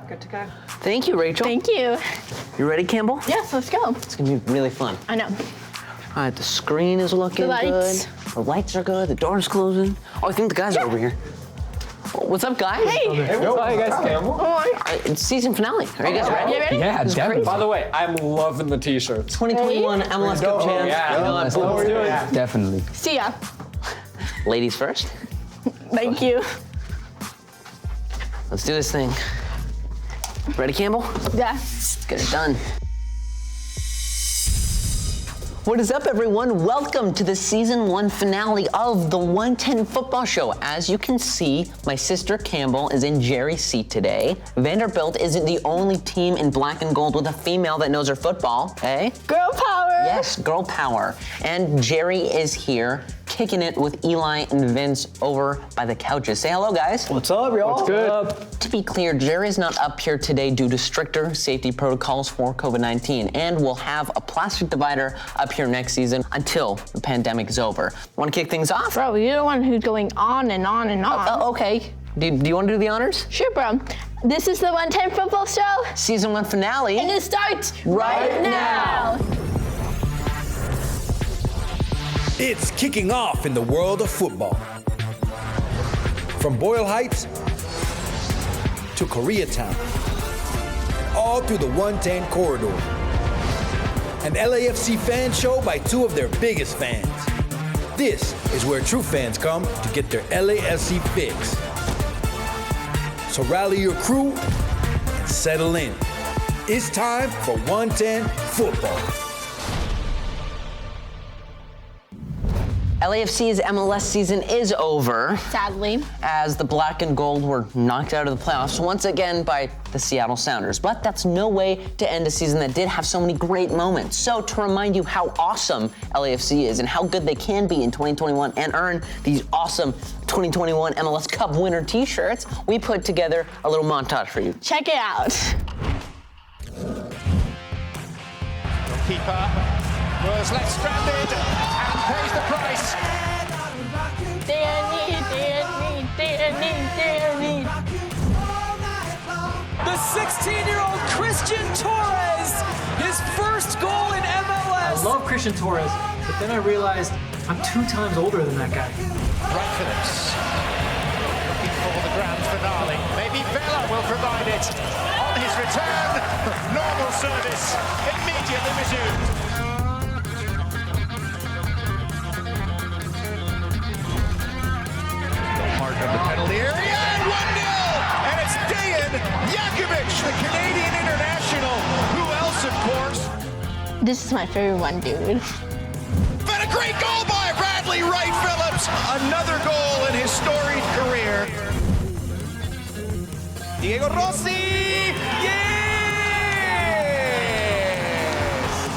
Good to go. Thank you, Rachel. Thank you. You ready, Campbell? Yes, let's go. It's gonna be really fun. I know. All right, the screen is looking The lights. good. The lights are good. The door's closing. Oh, I think the guys are over here. What's up, guys? Hey. Hi, guys. Campbell. Come on. It's season finale. Are you guys ready? You ready? Yeah, definitely. By the way, I'm loving the t-shirts. 2021 MLS Cup champs. Yeah. Let's Let's do it. Definitely. See ya. Ladies first. Thank you. Let's do this thing. Ready, Campbell? Yeah. Let's get it done. What is up, everyone? Welcome to the season 1 finale of the 110 Football Show. As you can see, my sister Campbell is in Jerry's seat today. Vanderbilt isn't the only team in black and gold with a female that knows her football, eh? Girl power. Yes, girl power. And Jerry is here, kicking it with Eli and Vince over by the couches. Say hello, guys. What's up, y'all? What's good? To be clear, Jerry's not up here today due to stricter safety protocols for COVID-19, and we'll have a plastic divider up here next season until the pandemic is over. Want to kick things off? Bro, you're the one who's going on and on and on. Okay. Do you want to do the honors? Sure, bro. This is the 110 Football Show, Season 1 finale. and it starts Right now. It's kicking off in the world of football. From Boyle Heights to Koreatown, all through the 110 corridor. An LAFC fan show by two of their biggest fans. This is where true fans come to get their LAFC fix. So rally your crew and settle in. It's time for 110 football. LAFC's MLS season is over, Sadly. as the black and gold were knocked out of the playoffs once again by the Seattle Sounders. But that's no way to end a season that did have so many great moments. So to remind you how awesome LAFC is and how good they can be in 2021 and earn these awesome 2021 MLS Cup winner t-shirts, we put together a little montage for you. Check it out. Keeper was left stranded and pays the price. Danny. The 16-year-old Christian Torres, his first goal in MLS. I love Christian Torres, but then I realized I'm 2 times older than that guy. Bright Phillips looking for the grand finale. Maybe Vela will provide it. On his return, normal service immediately resumed. Mark of the penalty area, and 1-0! And it's Dejan Jakovic, the Canadian international. Who else, of course? This is my favorite one, dude. But a great goal by Bradley Wright Phillips. Another goal in his storied career. Diego Rossi! Yes!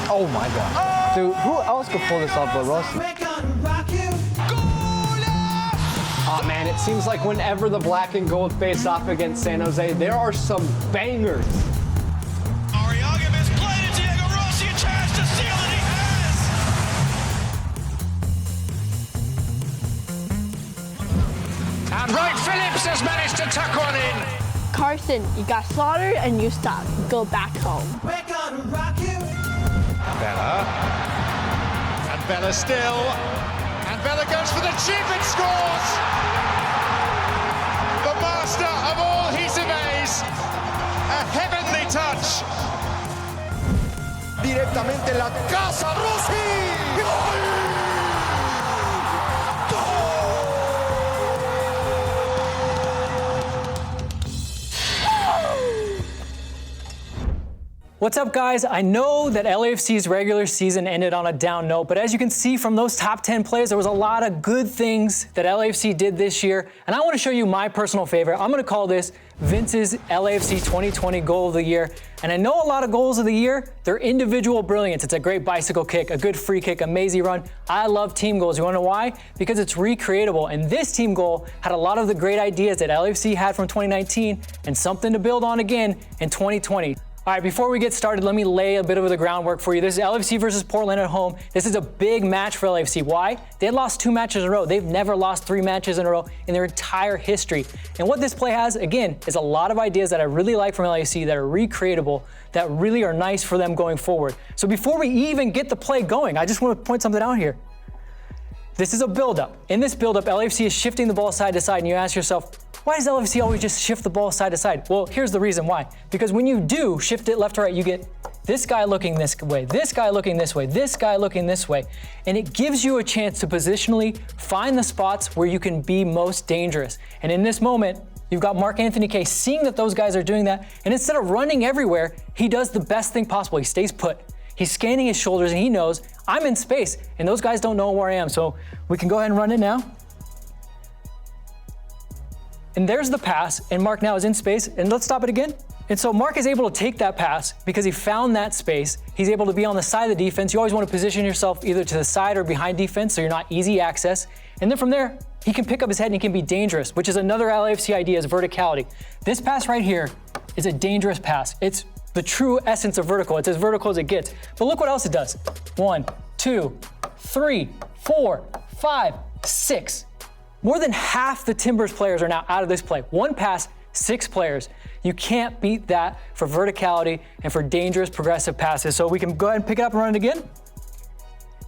Oh my God. Dude, who else could pull this off but Rossi? Oh man, it seems like whenever the black and gold face off against San Jose, there are some bangers. Ariaga has played it. Diego Rossi, a chance to seal it. He has. And Wright Phillips has managed to tuck one in. Carson, you got slaughtered and you stopped. Go back home. Bella. And Bella still. And Bella goes for the chip and scores. The master of all his amaze. A heavenly touch. Directamente la casa Rossi. ¡Gol! What's up, guys? I know that LAFC's regular season ended on a down note, but as you can see from those top 10 plays, there was a lot of good things that LAFC did this year, and I want to show you my personal favorite. I'm going to call this Vince's LAFC 2020 Goal of the Year. And I know a lot of goals of the year, they're individual brilliance. It's a great bicycle kick, a good free kick, a mazy run. I love team goals. You wanna know why? Because it's recreatable. And this team goal had a lot of the great ideas that LAFC had from 2019 and something to build on again in 2020. All right, before we get started, let me lay a bit of the groundwork for you. This is LAFC versus Portland at home. This is a big match for LAFC. Why? They had lost 2 matches in a row. They've never lost 3 matches in a row in their entire history. And what this play has, again, is a lot of ideas that I really like from LAFC that are recreatable, that really are nice for them going forward. So before we even get the play going, I just want to point something out here. This is a build-up. In this build-up, LAFC is shifting the ball side to side, and you ask yourself, why does LAFC always just shift the ball side to side? Well, here's the reason why. Because when you do shift it left to right, you get this guy looking this way, this guy looking this way, this guy looking this way. And it gives you a chance to positionally find the spots where you can be most dangerous. And in this moment, you've got Mark-Anthony Kaye seeing that those guys are doing that, and instead of running everywhere, he does the best thing possible. He stays put. He's scanning his shoulders, and he knows I'm in space, and those guys don't know where I am. So we can go ahead and run it now. And there's the pass, and Mark now is in space, and let's stop it again. And so Mark is able to take that pass because he found that space. He's able to be on the side of the defense. You always want to position yourself either to the side or behind defense so you're not easy access. And then from there, he can pick up his head and he can be dangerous, which is another LAFC idea, is verticality. This pass right here is a dangerous pass. It's the true essence of vertical. It's as vertical as it gets. But look what else it does. 1, 2, 3, 4, 5, 6. More than half the Timbers players are now out of this play. 1 pass, 6 players. You can't beat that for verticality and for dangerous progressive passes. So we can go ahead and pick it up and run it again.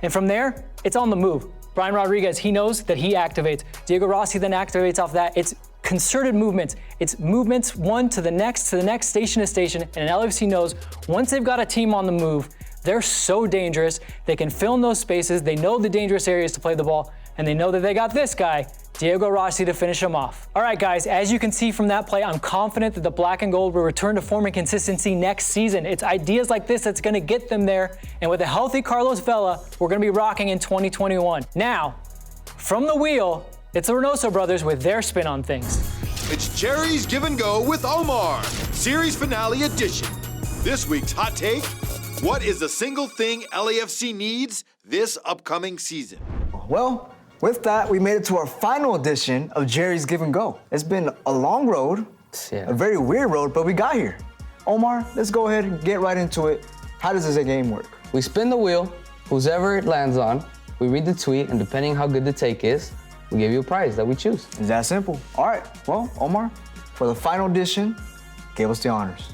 And from there, it's on the move. Brian Rodriguez, he knows that he activates. Diego Rossi then activates off that. It's concerted movements. It's movements one to the next, station to station. And LAFC knows once they've got a team on the move, they're so dangerous. They can fill in those spaces. They know the dangerous areas to play the ball. And they know that they got this guy, Diego Rossi, to finish him off. All right, guys, as you can see from that play, I'm confident that the black and gold will return to form and consistency next season. It's ideas like this that's gonna get them there. And with a healthy Carlos Vela, we're gonna be rocking in 2021. Now, from the wheel, it's the Reynoso brothers with their spin on things. It's Jerry's Give and Go with Omar, series finale edition. This week's hot take: what is the single thing LAFC needs this upcoming season? Well, with that, we made it to our final edition of Jerry's Give and Go. It's been a long road, a very weird road, but we got here. Omar, let's go ahead and get right into it. How does this game work? We spin the wheel, whoever it lands on, we read the tweet, and depending how good the take is, we give you a prize that we choose. It's that simple. All right, well, Omar, for the final edition, give us the honors.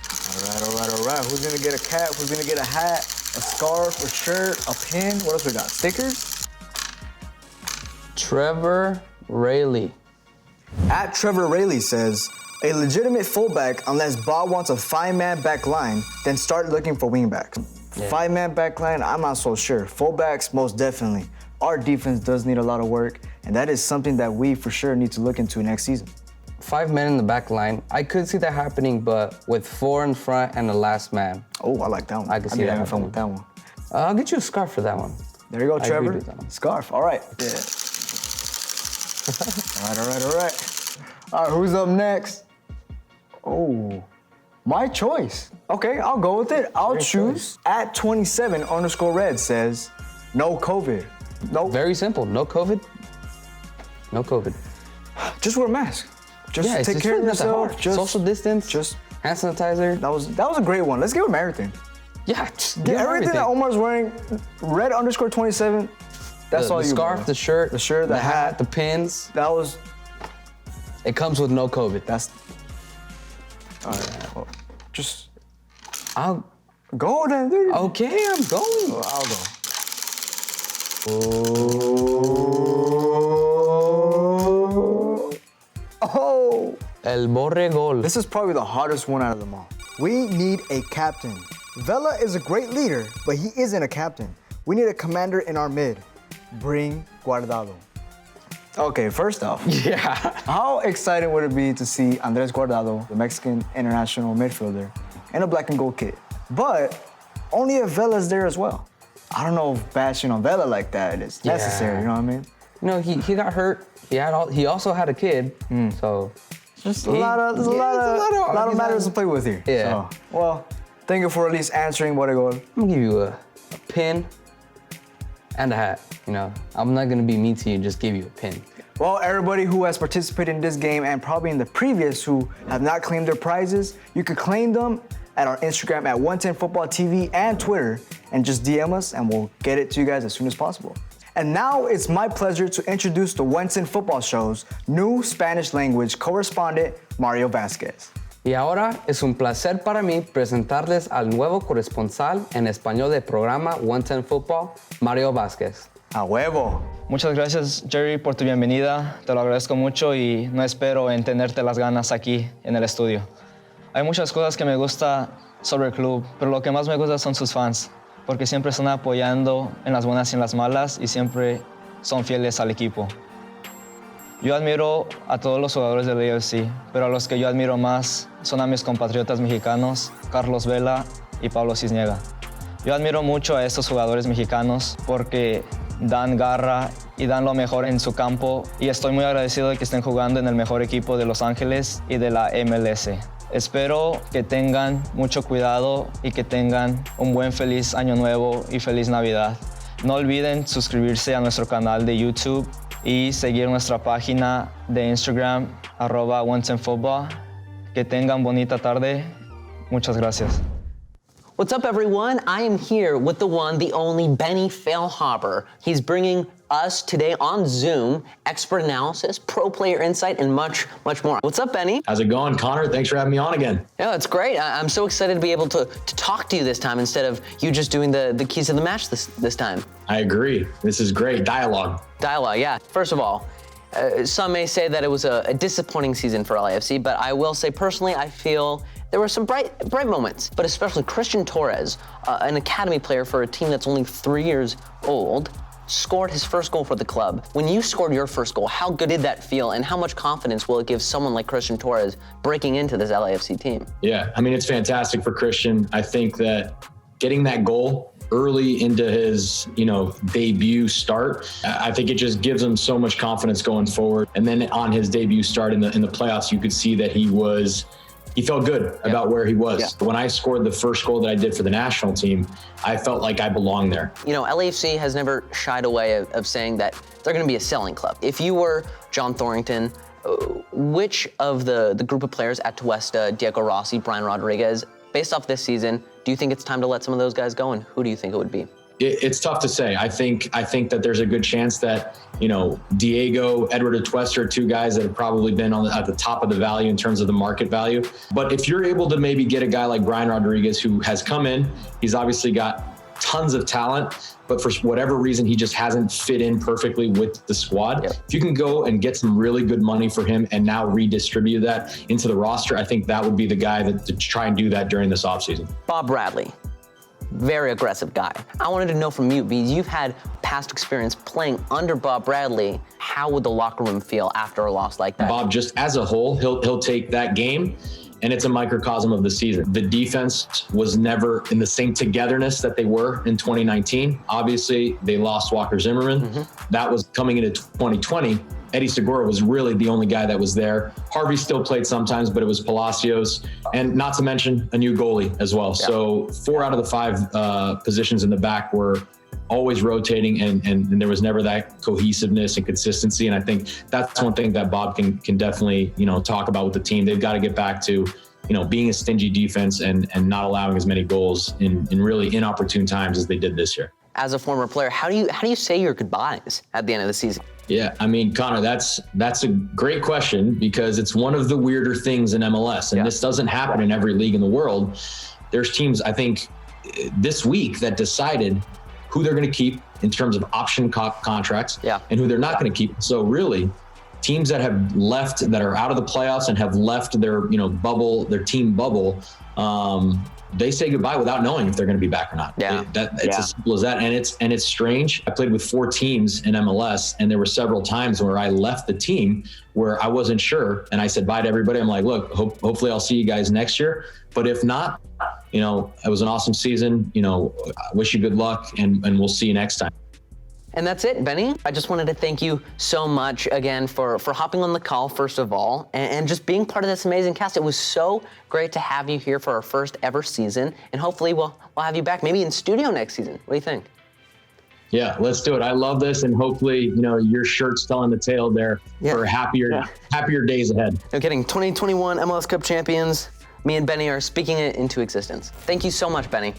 All right. Who's gonna get a cap? Who's gonna get a hat, a scarf, a shirt, a pin? What else we got? Stickers? Trevor Rayleigh. At Trevor Rayleigh says, a legitimate fullback unless Bob wants a 5-man back line, then start looking for wingbacks. 5-man back line, I'm not so sure. Fullbacks, most definitely. Our defense does need a lot of work, and that is something that we for sure need to look into next season. 5 men in the back line. I could see that happening, but with 4 in front and the last man. Oh, I like that one. I could see that having fun with that one. I'll get you a scarf for that one. There you go, I Trevor. agree with that one. Scarf, all right. Yeah. All right. All right, who's up next? Oh, my choice. Okay, I'll go with it. I'll choose. At 27_red says, no COVID. No. Very simple. No COVID. No COVID. Just wear a mask. Just take care of yourself. Just social distance. Just hand sanitizer. That was a great one. Let's give him everything. Yeah, just Get everything that Omar's wearing. red_27. That's all the you. Scarf, want. the shirt, the hat, the pins. That was. It comes with no COVID. That's. All right. Well, just. I'll go then, dude. Okay, I'm going. Well, I'll go. Oh. El Borregol. This is probably the hardest one out of them all. We need a captain. Vela is a great leader, but he isn't a captain. We need a commander in our mid. Bring Guardado. Okay, first off, how exciting would it be to see Andres Guardado, the Mexican international midfielder, in a black and gold kit? But only if Vela's there as well. I don't know if bashing on Vela like that is necessary, you know what I mean? No, he got hurt. He also had a kid, so just a lot of matters to play with here. Yeah. So, well, thank you for at least answering what I go. I'm gonna give you a pin and a hat. You know, I'm not gonna be mean to you and just give you a pin. Well, everybody who has participated in this game and probably in the previous who have not claimed their prizes, you could claim them at our Instagram at 110footballtv and Twitter, and just DM us and we'll get it to you guys as soon as possible. And now it's my pleasure to introduce the 110 Football Show's new Spanish language correspondent, Mario Vasquez. Y ahora es un placer para mí presentarles al nuevo corresponsal en español del programa 110 Football, Mario Vasquez. A huevo. Muchas gracias, Jerry, por tu bienvenida. Te lo agradezco mucho y no espero en tenerte las ganas aquí en el estudio. Hay muchas cosas que me gusta sobre el club, pero lo que más me gusta son sus fans, porque siempre están apoyando en las buenas y en las malas y siempre son fieles al equipo. Yo admiro a todos los jugadores del LAFC, pero a los que yo admiro más son a mis compatriotas mexicanos, Carlos Vela y Pablo Cisniega. Yo admiro mucho a estos jugadores mexicanos porque dan garra y dan lo mejor en su campo y estoy muy agradecido de que estén jugando en el mejor equipo de Los Ángeles y de la MLS. Espero que tengan mucho cuidado y que tengan un buen feliz año nuevo y feliz Navidad. No olviden suscribirse a nuestro canal de YouTube y seguir nuestra página de Instagram @110football. Que tengan bonita tarde. Muchas gracias. What's up, everyone? I am here with the one, the only Benny Feilhaber. He's bringing us today on Zoom expert analysis, pro player insight, and much, much more. What's up, Benny? How's it going, Connor? Thanks for having me on again. Yeah, it's great. I'm so excited to be able to talk to you this time instead of you just doing the keys of the match this time. I agree. This is great. Dialogue, yeah. First of all, some may say that it was a disappointing season for LAFC, but I will say personally, I feel there were some bright moments, but especially Christian Torres, an academy player for a team that's only 3 years old, scored his first goal for the club. When you scored your first goal, how good did that feel, and how much confidence will it give someone like Christian Torres breaking into this LAFC team? Yeah, I mean, it's fantastic for Christian. I think that getting that goal early into his, debut start, I think it just gives him so much confidence going forward. And then on his debut start in the playoffs, you could see that he felt good about where he was. Yeah. When I scored the first goal that I did for the national team, I felt like I belonged there. LAFC has never shied away of saying that they're going to be a selling club. If you were John Thorrington, which of the group of players at Tuesta, Diego Rossi, Brian Rodriguez, based off this season, do you think it's time to let some of those guys go, and who do you think it would be? It's tough to say. I think that there's a good chance that, Diego, Edward Atuesta are two guys that have probably been at the top of the value in terms of the market value. But if you're able to maybe get a guy like Brian Rodriguez, who has come in, he's obviously got tons of talent, but for whatever reason, he just hasn't fit in perfectly with the squad. Yep. If you can go and get some really good money for him and now redistribute that into the roster, I think that would be the guy to try and do that during this offseason. Bob Bradley. Very aggressive guy. I wanted to know from you, because you've had past experience playing under Bob Bradley. How would the locker room feel after a loss like that? Bob, just as a whole, he'll take that game, and it's a microcosm of the season. The defense was never in the same togetherness that they were in 2019. Obviously, they lost Walker Zimmerman. Mm-hmm. That was coming into 2020. Eddie Segura was really the only guy that was there. Harvey still played sometimes, but it was Palacios, and not to mention a new goalie as well. Yeah. So 4 out of the 5 positions in the back were always rotating, and there was never that cohesiveness and consistency. And I think that's one thing that Bob can definitely, talk about with the team. They've got to get back to, being a stingy defense and not allowing as many goals in really inopportune times as they did this year. As a former player, how do you say your goodbyes at the end of the season? Yeah, I mean, Connor, that's a great question, because it's one of the weirder things in MLS, and this doesn't happen in every league in the world. There's teams, I think, this week that decided who they're going to keep in terms of option contracts and who they're not going to keep. So really, teams that have left, that are out of the playoffs and have left their bubble, their team bubble, they say goodbye without knowing if they're going to be back or not. It's as simple as that. And it's strange. I played with 4 teams in MLS, and there were several times where I left the team where I wasn't sure. And I said bye to everybody. I'm like, look, hopefully I'll see you guys next year. But if not, it was an awesome season. I wish you good luck, and we'll see you next time. And that's it, Benny. I just wanted to thank you so much again for hopping on the call, first of all, and just being part of this amazing cast. It was so great to have you here for our first ever season, and hopefully we'll have you back maybe in studio next season. What do you think? Yeah, let's do it. I love this, and hopefully, your shirt's telling the tale there for happier days ahead. No kidding. 2021 MLS Cup champions. Me and Benny are speaking it into existence. Thank you so much, Benny.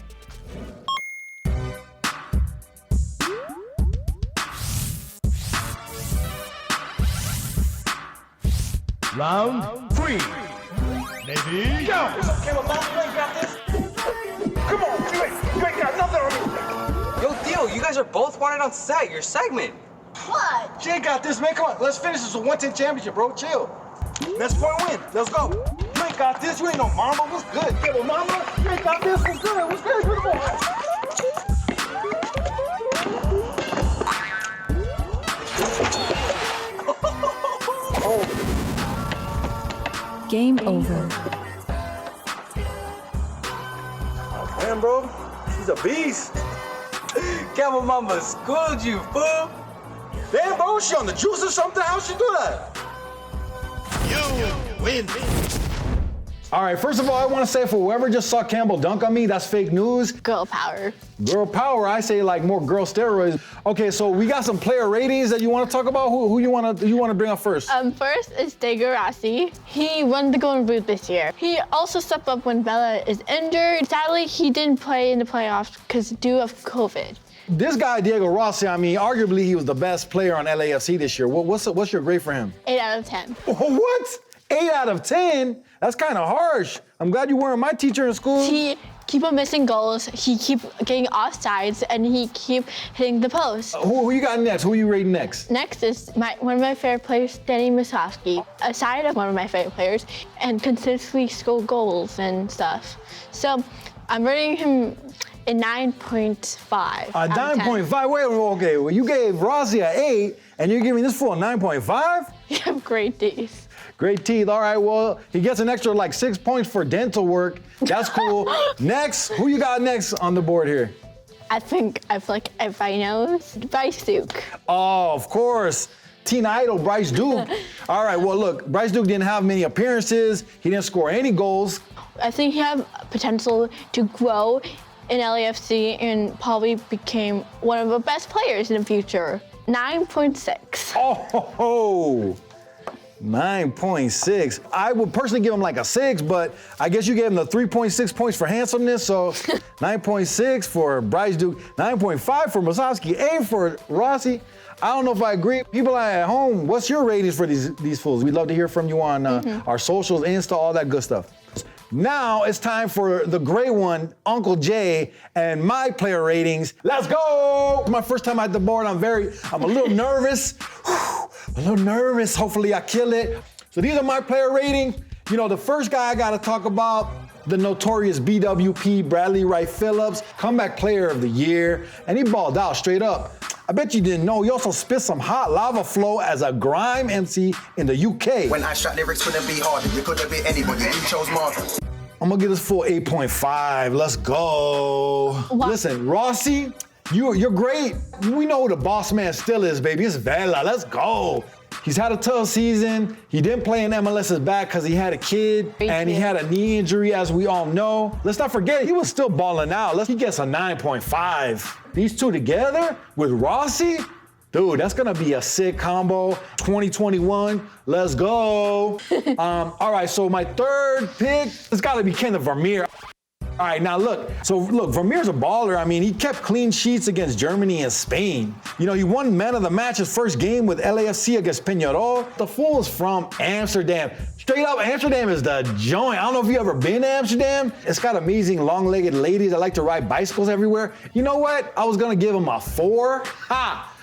Round 3. Ready, go! Come on, you ain't got nothing on me. Yo, Theo, you guys are both wanted on set. Your segment. What? She ain't got this, man. Come on, let's finish this with 110 championship, bro. Chill. Next point win. Let's go. You ain't got this. You ain't no mama. What's good? Yeah, well, mama, you ain't got this. What's good? What's good? Come on. Game over. Man, bro, she's a beast. Camel Mama schooled you, fool. Damn, bro, she on the juice or something? How'd she do that? You win. All right, first of all, I want to say for whoever just saw Campbell dunk on me, that's fake news. Girl power. Girl power, I say like more girl steroids. Okay, so we got some player ratings that you want to talk about. Who you want to bring up first? First is Diego Rossi. He won the Golden Boot this year. He also stepped up when Vela is injured. Sadly, he didn't play in the playoffs because due of COVID. This guy, Diego Rossi, I mean, arguably he was the best player on LAFC this year. What's your grade for him? 8 out of 10. What? 8 out of 10? That's kind of harsh. I'm glad you weren't my teacher in school. He keep on missing goals. He keep getting offsides, and he keep hitting the post. Who you got next? Who are you rating next? Next is one of my favorite players, Danny Musovski. Aside of one of my favorite players, and consistently score goals and stuff. So I'm rating him a 9.5. 9.5? Wait, okay. Well, you gave Rossi an 8, and you're giving this fool a 9.5? You have great teeth. Great teeth. All right, well, he gets an extra like 6 points for dental work. That's cool. Next, who you got next on the board here? I feel like everybody knows Bryce Duke. Oh, of course. Teen Idol, Bryce Duke. All right, well, look, Bryce Duke didn't have many appearances. He didn't score any goals. I think he had potential to grow in LAFC and probably became one of the best players in the future. 9.6. Oh, 9.6. I would personally give him like a 6, but I guess you gave him the 3.6 points for handsomeness, so 9.6 for Bryce Duke, 9.5 for Musovski, 8 for Rossi. I don't know if I agree. People at home, what's your ratings for these fools? We'd love to hear from you on our socials, Insta, all that good stuff. Now it's time for the great one, Uncle Jay, and my player ratings. Let's go! My first time at the board, I'm a little nervous. Hopefully I kill it. So these are my player ratings. You know, the first guy I gotta talk about, the notorious BWP, Bradley Wright Phillips, comeback player of the year, and he balled out straight up. I bet you didn't know he also spit some hot lava flow as a grime MC in the UK. When I shot lyrics couldn't be harder, you couldn't be anybody, you chose Marvin. I'm gonna give this full 8.5. Let's go. Wow. Listen, Rossi, you're great. We know who the boss man still is, baby. It's Vela. Let's go. He's had a tough season. He didn't play in MLS's back because he had a kid and he had a knee injury, as we all know. Let's not forget, he was still balling out. He gets a 9.5. These two together with Rossi, dude, that's gonna be a sick combo. 2021, let's go. All right, so my third pick, it's gotta be Kenneth Vermeer. All right, now look, Vermeer's a baller. I mean, he kept clean sheets against Germany and Spain. You know, he won man of the match his first game with LAFC against Peñarol. The fool is from Amsterdam. Straight up, Amsterdam is the joint. I don't know if you ever been to Amsterdam. It's got amazing long-legged ladies that like to ride bicycles everywhere. You know what? I was gonna give him a 4.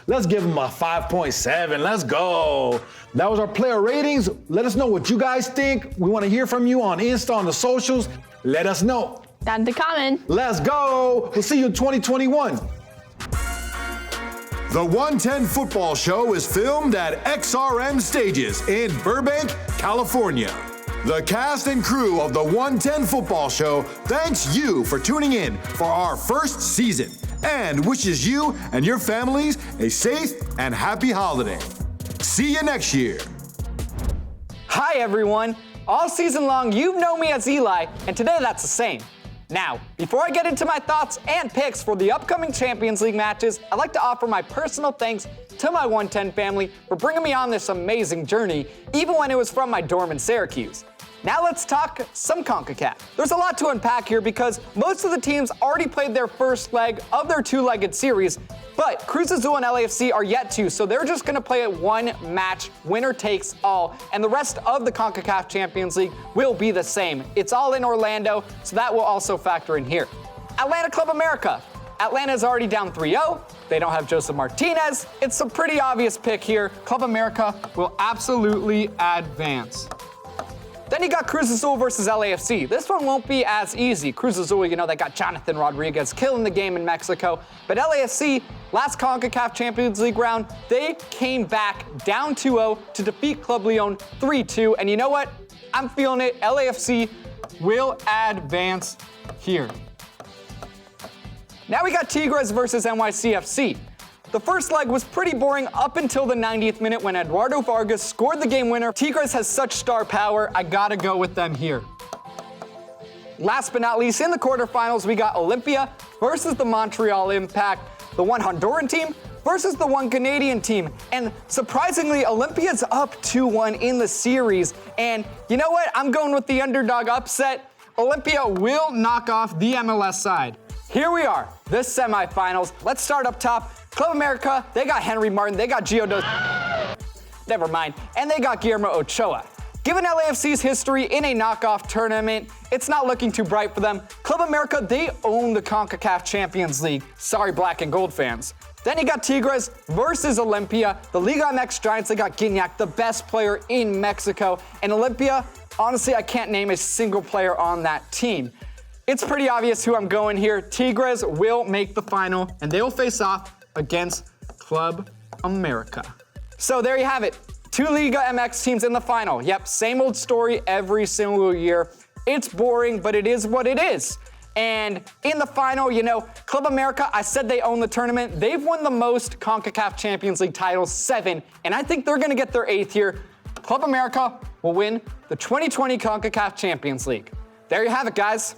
Let's give him a 5.7. Let's go. That was our player ratings. Let us know what you guys think. We wanna hear from you on Insta, on the socials. Let us know. Down to comment. Let's go. We'll see you in 2021. The 110 Football Show is filmed at XRM Stages in Burbank, California. The cast and crew of the 110 Football Show thanks you for tuning in for our first season and wishes you and your families a safe and happy holiday. See you next year. Hi everyone. All season long, you've known me as Eli, and today that's the same. Now, before I get into my thoughts and picks for the upcoming Champions League matches, I'd like to offer my personal thanks to my 110 family for bringing me on this amazing journey, even when it was from my dorm in Syracuse. Now let's talk some CONCACAF. There's a lot to unpack here because most of the teams already played their first leg of their two-legged series, but Cruz Azul and LAFC are yet to, so they're just gonna play it one match, winner takes all, and the rest of the CONCACAF Champions League will be the same. It's all in Orlando, so that will also factor in here. Atlanta Club America. Atlanta is already down 3-0. They don't have Joseph Martinez. It's a pretty obvious pick here. Club America will absolutely advance. Then you got Cruz Azul versus LAFC. This one won't be as easy. Cruz Azul, you know, they got Jonathan Rodriguez killing the game in Mexico. But LAFC, last CONCACAF Champions League round, they came back down 2-0 to defeat Club Leon 3-2. And you know what? I'm feeling it. LAFC will advance here. Now we got Tigres versus NYCFC. The first leg was pretty boring up until the 90th minute when Eduardo Vargas scored the game winner. Tigres has such star power, I gotta go with them here. Last but not least, in the quarterfinals, we got Olympia versus the Montreal Impact, the one Honduran team versus the one Canadian team. And surprisingly, Olympia's up 2-1 in the series. And you know what? I'm going with the underdog upset. Olympia will knock off the MLS side. Here we are, the semifinals. Let's start up top. Club America, they got Henry Martin, they got Gio Dos... Never mind. And they got Guillermo Ochoa. Given LAFC's history in a knockoff tournament, it's not looking too bright for them. Club America, they own the CONCACAF Champions League. Sorry, black and gold fans. Then you got Tigres versus Olympia. The Liga MX Giants, they got Gignac, the best player in Mexico. And Olympia, honestly, I can't name a single player on that team. It's pretty obvious who I'm going here. Tigres will make the final, and they will face off against Club America. So there you have it. Two Liga MX teams in the final. Yep, same old story every single year. It's boring, but it is what it is. And in the final, you know, Club America, I said they own the tournament. They've won the most CONCACAF Champions League titles, 7, and I think they're gonna get their 8th here. Club America will win the 2020 CONCACAF Champions League. There you have it, guys.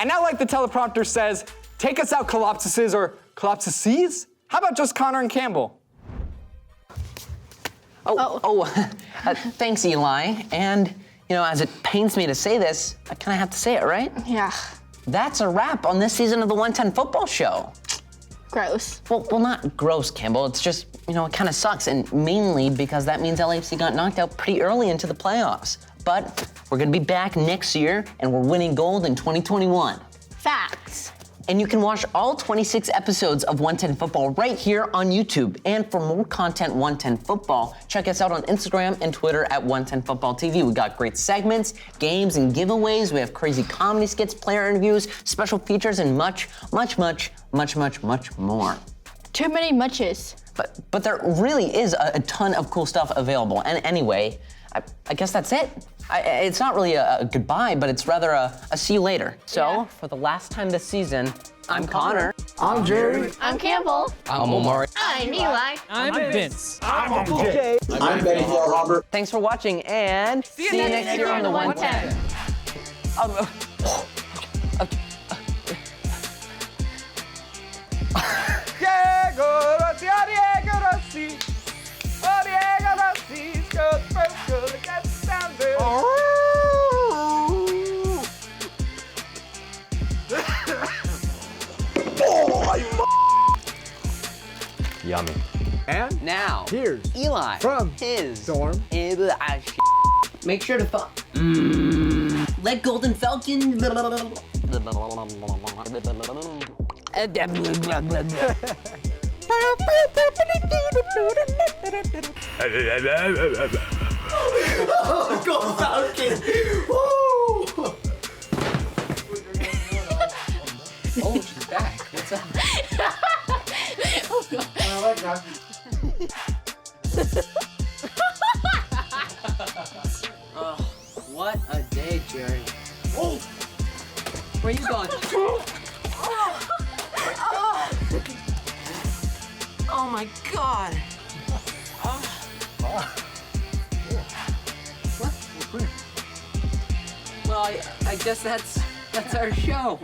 And now, like the teleprompter says, take us out, Colopsises, or Colopsises? How about just Connor and Campbell? Thanks, Eli. And, you know, as it pains me to say this, I kind of have to say it, right? Yeah. That's a wrap on this season of the 110 Football Show. Gross. Well, not gross, Campbell. It's just, you know, it kind of sucks, and mainly because that means LAFC got knocked out pretty early into the playoffs. But we're gonna be back next year, and we're winning gold in 2021. Facts. And you can watch all 26 episodes of 110 Football right here on YouTube. And for more content 110 Football, check us out on Instagram and Twitter at 110 Football TV. We got great segments, games, and giveaways. We have crazy comedy skits, player interviews, special features, and much, much, much, much, much, much more. Too many muches. But there really is a ton of cool stuff available. And anyway, I guess that's it. It's not really a goodbye, but it's rather a see you later. So, for the last time this season, I'm Connor. I'm Jerry. I'm Campbell. I'm Omari. I'm Eli. I'm Vince. I'm okay. I'm Betty Feilhaber. Thanks for watching, and see you next year on the 110. Yummy. And now, here's Eli from his Storm. Make sure to let Golden Falcon. Golden Falcon. Oh, she's back. What's up? Oh, what a day, Jerry. Oh, where are you going? Oh my God. What? Well, I guess that's our show.